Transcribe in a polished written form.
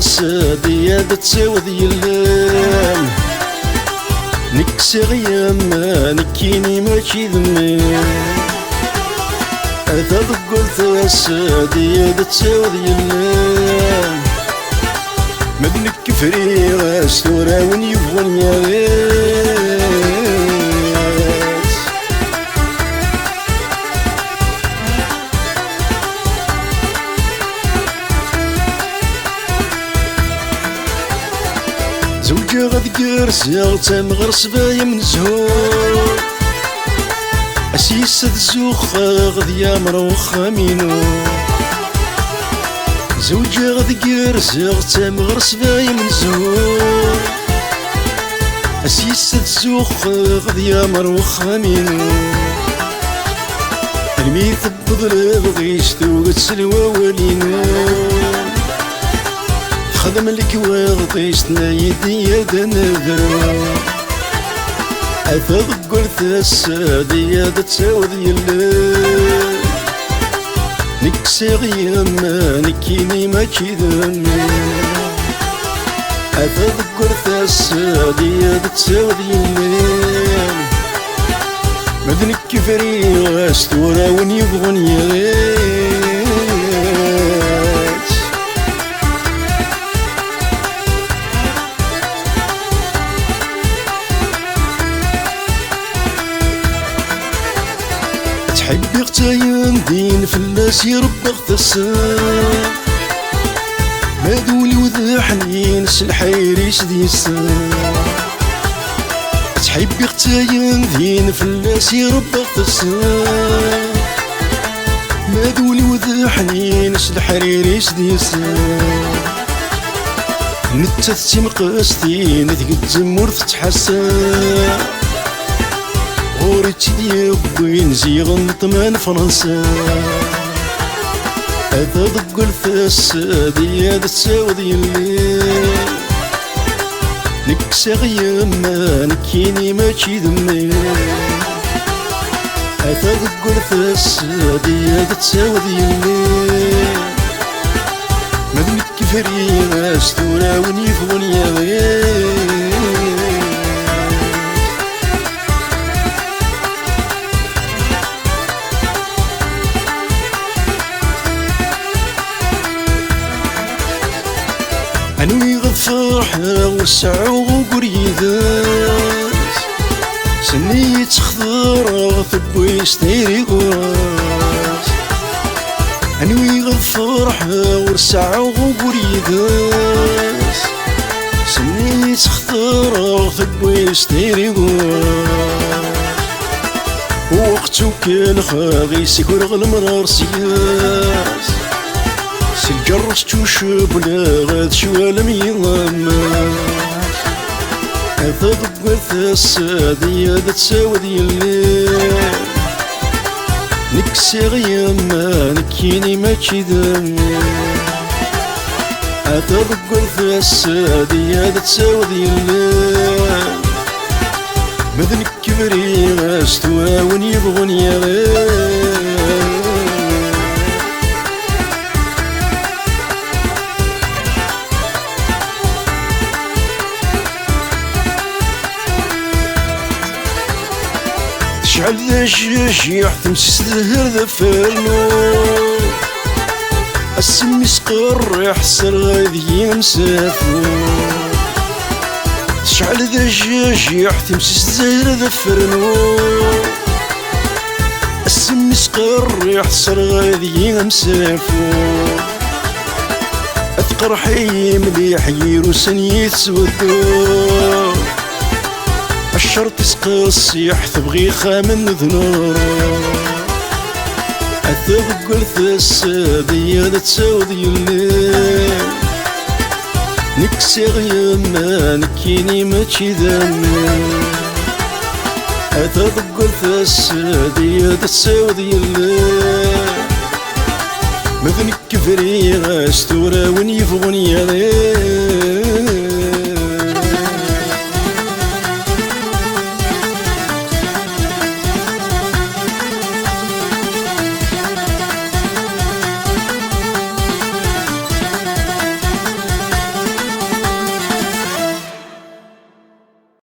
سادي يا تساود يلام نكسي غيام نكيني ماشي ذمام أثا قلت سادي يا تساود يلام مدنك فريغ ستورا وين يبغون يغيس زوجة غد قرسيغ تمغرس بايا من زهور أسيس تزوخ غد يا مروخ مينو زوجة غد قرسيغ تمغرس بايا من زهور أسيس تزوخ غد يا مروخ مينو الميت بضل بغيش توقت سلوى ولينو خدم لك واغطيش تنايدي يا دنذرو أثا قلت السادي يا تساود يلام نكسي غياما نكيني ما كيدمي أثا قلت السادي يا تساود يلام مدنك فريغ استورا وين يبغون يغيس تحبي غتاين دين فلاس يربى غتسان مادولي وذا حنين سلحيري سدي السان تحبي غتاين دين فلاس يربى غتسان مادولي وذا حنين سلحيري سدي السان نتثتي مقاستين تقدم ورث تحسان غورتي ديابوين زيغن طمان فرنسا هذا ضق الفسادي هذا تساود يلي نكسي غياما نكيني ماشي ذمي هذا ضق الفسادي هذا تساود يلي مدنك فريغ ستورا وين يفغون يا غير أنوي غفرحة وسعو وقريدات سنية خضرة ثبوي ستيري غراس أنوي غفرحة وسعو وقريدات سنية خضرة ثبوي ستيري غراس وقتو كان خاغي سيكور غالمرار سياس سالجرس توشب ولا غاد شوالم يضماس هذا ضبط السادي هذا تساود يلام نكسي غياما نكيني ماشي ذمي هذا ضبط السادي هذا تساود يلام مذنك كبري استوى وين يبغون يا غير شعل ذا الجاجيح تمسس ذهر ذا فالنو السمي سقر يحسر غاذي مسافو شعل ذا الجاجيح تمسس ذهر ذا فالنو السمي سقر يحسر غاذي مسافو أثقر حي مليح يروسن يتسودو الشرط يسقص يحتبغي خامن ذنور أثق قلت السادي هذا تساود يلي نكسي غياما نكيني ماشي ذمي أثق قلت السادي هذا تساود يلي مذنك فريغ استورا وين يفغون يا غير